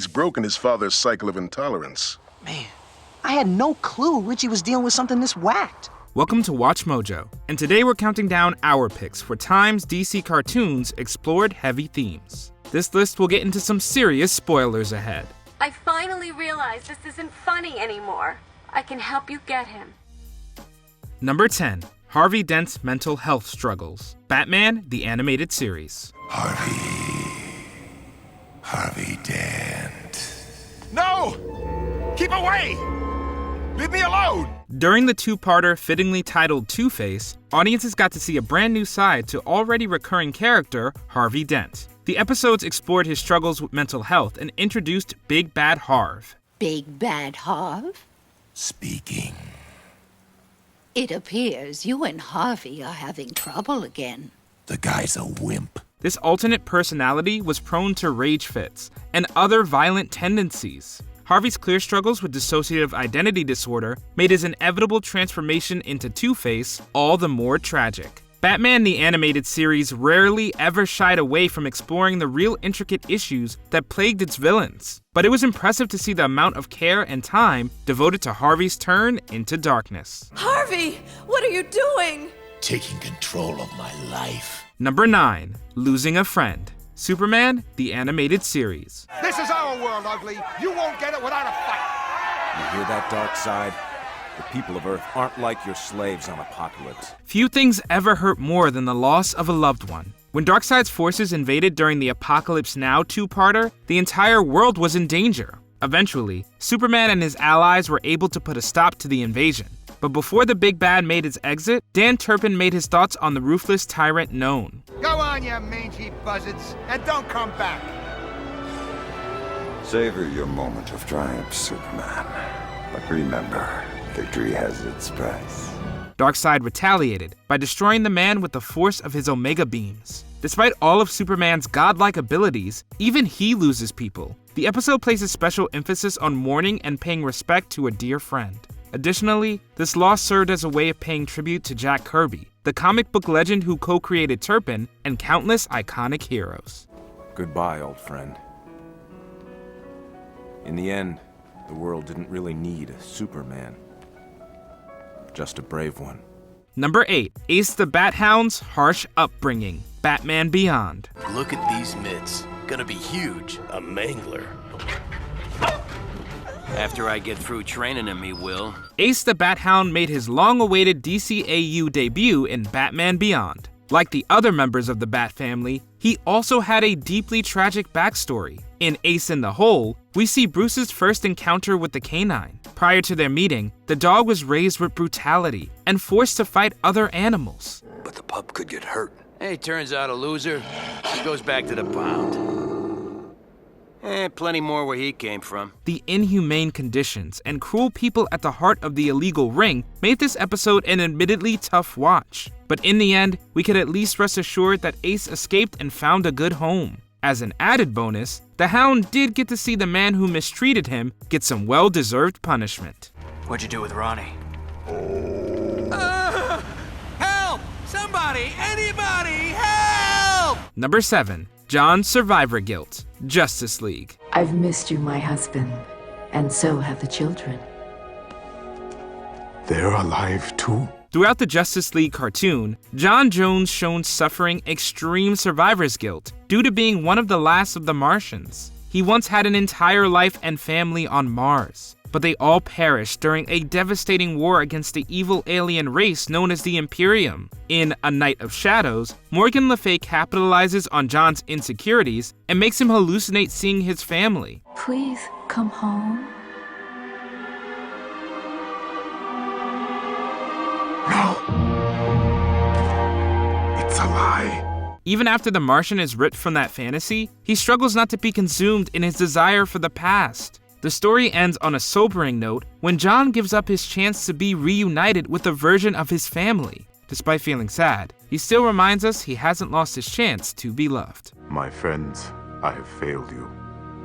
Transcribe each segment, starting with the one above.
He's broken his father's cycle of intolerance. Man, I had no clue Richie was dealing with something this whacked. Welcome to Watch Mojo, and today we're counting down our picks for times DC cartoons explored heavy themes. This list will get into some serious spoilers ahead. I finally realized this isn't funny anymore. I can help you get him. Number 10. Harvey Dent's mental health struggles. Batman, the animated series. Harvey Dent. No! Keep away! Leave me alone! During the two-parter fittingly titled Two-Face, audiences got to see a brand new side to already recurring character Harvey Dent. The episodes explored his struggles with mental health and introduced Big Bad Harv. Big Bad Harv? Speaking. It appears you and Harvey are having trouble again. The guy's a wimp. This alternate personality was prone to rage fits and other violent tendencies. Harvey's clear struggles with dissociative identity disorder made his inevitable transformation into Two-Face all the more tragic. Batman the Animated Series rarely ever shied away from exploring the real intricate issues that plagued its villains. But it was impressive to see the amount of care and time devoted to Harvey's turn into darkness. Harvey, what are you doing? Taking control of my life. Number 9. Losing a Friend. Superman the Animated Series. This is our world, Ugly. You won't get it without a fight. You hear that, Dark Side? The people of Earth aren't like your slaves on Apocalypse. Few things ever hurt more than the loss of a loved one. When Darkseid's forces invaded during the Apocalypse Now two-parter, the entire world was in danger. Eventually, Superman and his allies were able to put a stop to the invasion. But before the Big Bad made its exit, Dan Turpin made his thoughts on the ruthless tyrant known. Go on, you mangy buzzards, and don't come back. Savor your moment of triumph, Superman. But remember, victory has its price. Darkseid retaliated by destroying the man with the force of his Omega beams. Despite all of Superman's godlike abilities, even he loses people. The episode places special emphasis on mourning and paying respect to a dear friend. Additionally, this loss served as a way of paying tribute to Jack Kirby, the comic book legend who co-created Turpin and countless iconic heroes. Goodbye, old friend. In the end, the world didn't really need a Superman. Just a brave one. Number 8. Ace the Bat Hound's harsh upbringing. Batman Beyond. Look at these mitts. Gonna be huge. A mangler. After I get through training him, he will. Ace the Bat Hound made his long-awaited DCAU debut in Batman Beyond. Like the other members of the Bat family, he also had a deeply tragic backstory. In Ace in the Hole, we see Bruce's first encounter with the canine. Prior to their meeting, the dog was raised with brutality and forced to fight other animals. But the pup could get hurt. Hey, turns out a loser. He goes back to the pound. Plenty more where he came from. The inhumane conditions and cruel people at the heart of the illegal ring made this episode an admittedly tough watch. But in the end, we could at least rest assured that Ace escaped and found a good home. As an added bonus, the Hound did get to see the man who mistreated him get some well-deserved punishment. What'd you do with Ronnie? Help! Somebody! Anybody! Help! Number 7. Jon Survivor Guilt. Justice League. I've missed you, my husband, and so have the children. They're alive too? Throughout the Justice League cartoon, Jon Jones shown suffering extreme survivor's guilt due to being one of the last of the Martians. He once had an entire life and family on Mars, but they all perished during a devastating war against the evil alien race known as the Imperium. In A Night of Shadows, Morgan Le Fay capitalizes on Jon's insecurities and makes him hallucinate seeing his family. Please come home. No. It's a lie. Even after the Martian is ripped from that fantasy, he struggles not to be consumed in his desire for the past. The story ends on a sobering note when Jon gives up his chance to be reunited with a version of his family. Despite feeling sad, he still reminds us he hasn't lost his chance to be loved. My friends, I have failed you.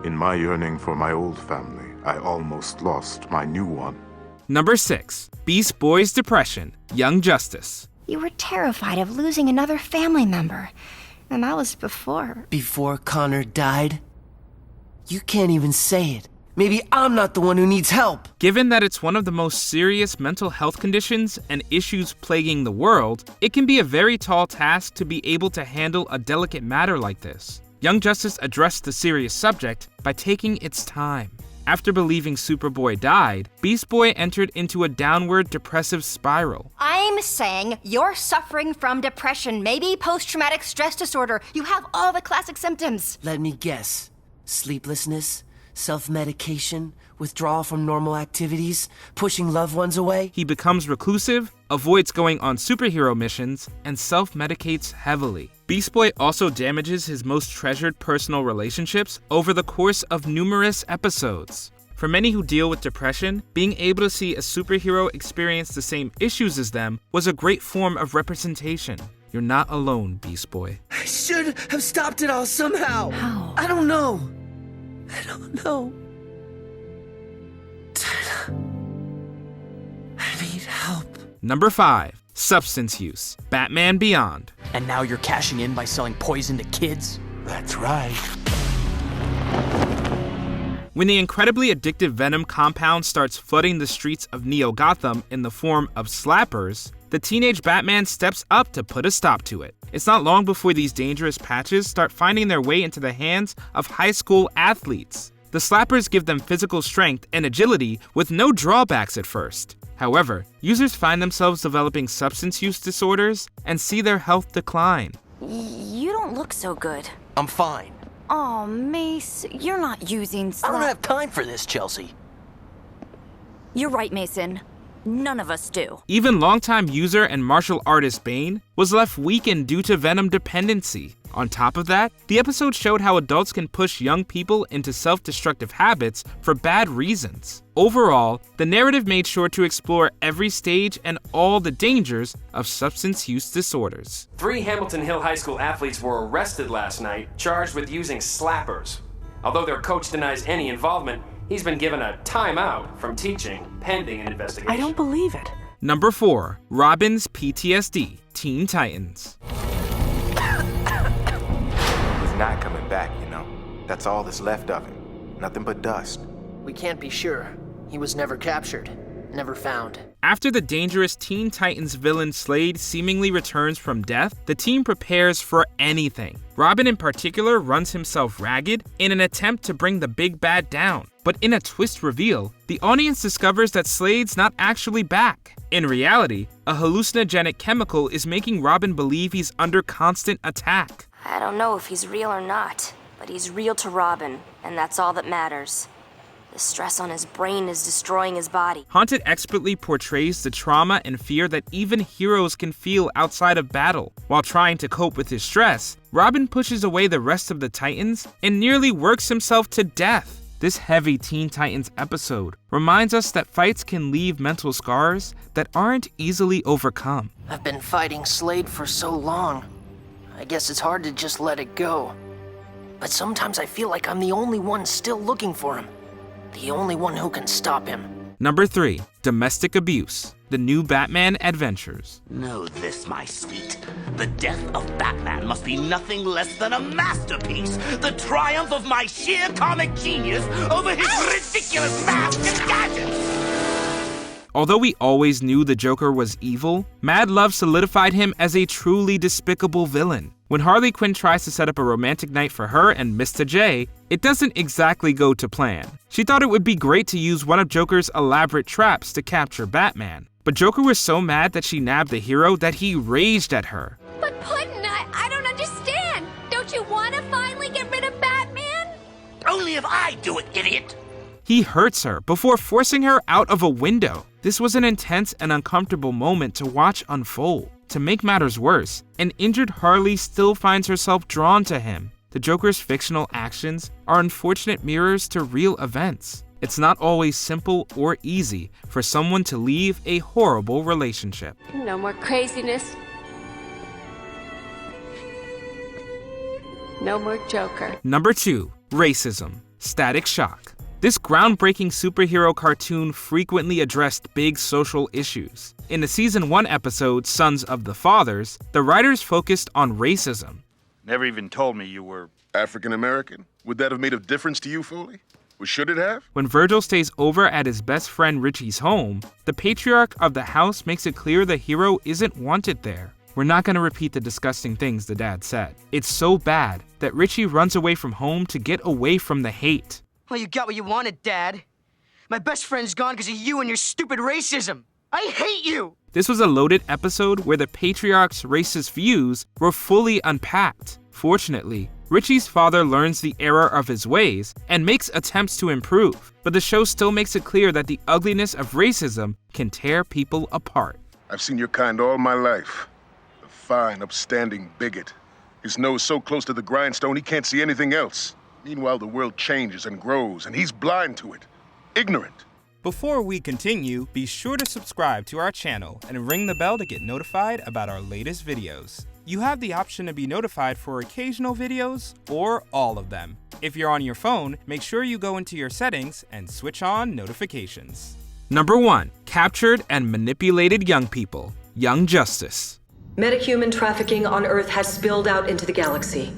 In my yearning for my old family, I almost lost my new one. Number 6. Beast Boy's Depression. Young Justice. You were terrified of losing another family member. And that was before. Before Connor died? You can't even say it. Maybe I'm not the one who needs help. Given that it's one of the most serious mental health conditions and issues plaguing the world, it can be a very tall task to be able to handle a delicate matter like this. Young Justice addressed the serious subject by taking its time. After believing Superboy died, Beast Boy entered into a downward depressive spiral. I'm saying you're suffering from depression, maybe post-traumatic stress disorder. You have all the classic symptoms. Let me guess. Sleeplessness, self-medication, withdrawal from normal activities, pushing loved ones away. He becomes reclusive, avoids going on superhero missions, and self-medicates heavily. Beast Boy also damages his most treasured personal relationships over the course of numerous episodes. For many who deal with depression, being able to see a superhero experience the same issues as them was a great form of representation. You're not alone, Beast Boy. I should have stopped it all somehow. How? I don't know. I need help. Number 5. Substance use. Batman Beyond. And now you're cashing in by selling poison to kids? That's right. When the incredibly addictive venom compound starts flooding the streets of Neo Gotham in the form of slappers, the teenage Batman steps up to put a stop to it. It's not long before these dangerous patches start finding their way into the hands of high school athletes. The slappers give them physical strength and agility with no drawbacks at first. However, users find themselves developing substance use disorders and see their health decline. You don't look so good. I'm fine. Oh, Mace, you're not using I don't have time for this, Chelsea. You're right, Mason. None of us do. Even longtime user and martial artist Bane was left weakened due to venom dependency. On top of that, the episode showed how adults can push young people into self-destructive habits for bad reasons. Overall, the narrative made sure to explore every stage and all the dangers of substance use disorders. 3 Hamilton Hill High School athletes were arrested last night, charged with using slappers. Although their coach denies any involvement, he's been given a timeout from teaching, pending an investigation. I don't believe it. Number 4. Robin's PTSD. Teen Titans. He's not coming back, you know. That's all that's left of him. Nothing but dust. We can't be sure. He was never captured, never found. After the dangerous Teen Titans villain Slade seemingly returns from death, the team prepares for anything. Robin in particular runs himself ragged in an attempt to bring the big bad down. But in a twist reveal, the audience discovers that Slade's not actually back. In reality, a hallucinogenic chemical is making Robin believe he's under constant attack. I don't know if he's real or not, but he's real to Robin, and that's all that matters. The stress on his brain is destroying his body. Haunted expertly portrays the trauma and fear that even heroes can feel outside of battle. While trying to cope with his stress, Robin pushes away the rest of the Titans and nearly works himself to death. This heavy Teen Titans episode reminds us that fights can leave mental scars that aren't easily overcome. I've been fighting Slade for so long. I guess it's hard to just let it go. But sometimes I feel like I'm the only one still looking for him. The only one who can stop him. Number 3. Domestic Abuse. The New Batman Adventures. Know this, my sweet. The death of Batman must be nothing less than a masterpiece. The triumph of my sheer comic genius over his ridiculous mask and gadgets. Although we always knew the Joker was evil, Mad Love solidified him as a truly despicable villain. When Harley Quinn tries to set up a romantic night for her and Mr. J, it doesn't exactly go to plan. She thought it would be great to use one of Joker's elaborate traps to capture Batman. But Joker was so mad that she nabbed the hero that he raged at her. But Puddin', I don't understand. Don't you want to finally get rid of Batman? Only if I do it, idiot. He hurts her before forcing her out of a window. This was an intense and uncomfortable moment to watch unfold. To make matters worse, an injured Harley still finds herself drawn to him. The Joker's fictional actions are unfortunate mirrors to real events. It's not always simple or easy for someone to leave a horrible relationship. No more craziness. No more Joker. Number 2. Racism. Static Shock. This groundbreaking superhero cartoon frequently addressed big social issues. In the Season 1 episode, Sons of the Fathers, the writers focused on racism. Never even told me you were... African American? Would that have made a difference to you, Foley? Or should it have? When Virgil stays over at his best friend Richie's home, the patriarch of the house makes it clear the hero isn't wanted there. We're not going to repeat the disgusting things the dad said. It's so bad that Richie runs away from home to get away from the hate. Well, you got what you wanted, Dad. My best friend's gone because of you and your stupid racism. I hate you! This was a loaded episode where the patriarch's racist views were fully unpacked. Fortunately, Richie's father learns the error of his ways and makes attempts to improve, but the show still makes it clear that the ugliness of racism can tear people apart. I've seen your kind all my life. A fine, upstanding bigot. His nose so close to the grindstone he can't see anything else. Meanwhile, the world changes and grows, and he's blind to it. Ignorant. Before we continue, be sure to subscribe to our channel and ring the bell to get notified about our latest videos. You have the option to be notified for occasional videos or all of them. If you're on your phone, make sure you go into your settings and switch on notifications. Number 1. Captured and manipulated young people. Young Justice. Metahuman trafficking on Earth has spilled out into the galaxy.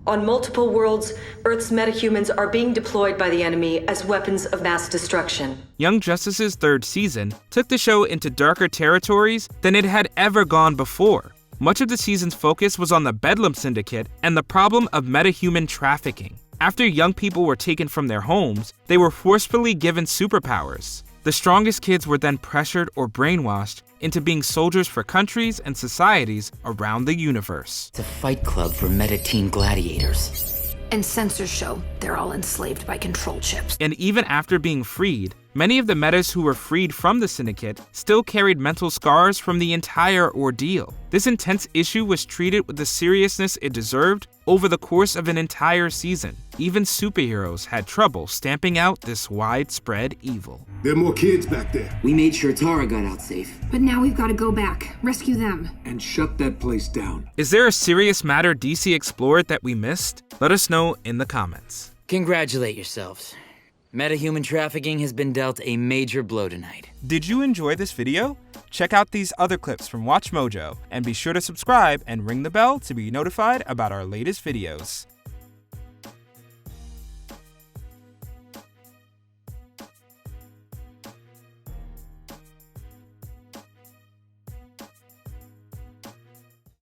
On multiple worlds, Earth's metahumans are being deployed by the enemy as weapons of mass destruction. Young Justice's third season took the show into darker territories than it had ever gone before. Much of the season's focus was on the Bedlam Syndicate and the problem of metahuman trafficking. After young people were taken from their homes, they were forcefully given superpowers. The strongest kids were then pressured or brainwashed into being soldiers for countries and societies around the universe. It's a fight club for meta-teen gladiators. And censors show they're all enslaved by control chips. And even after being freed, many of the metas who were freed from the Syndicate still carried mental scars from the entire ordeal. This intense issue was treated with the seriousness it deserved over the course of an entire season. Even superheroes had trouble stamping out this widespread evil. There are more kids back there. We made sure Tara got out safe. But now we've got to go back, rescue them. And shut that place down. Is there a serious matter DC explored that we missed? Let us know in the comments. Congratulate yourselves. Metahuman trafficking has been dealt a major blow tonight. Did you enjoy this video? Check out these other clips from WatchMojo and be sure to subscribe and ring the bell to be notified about our latest videos.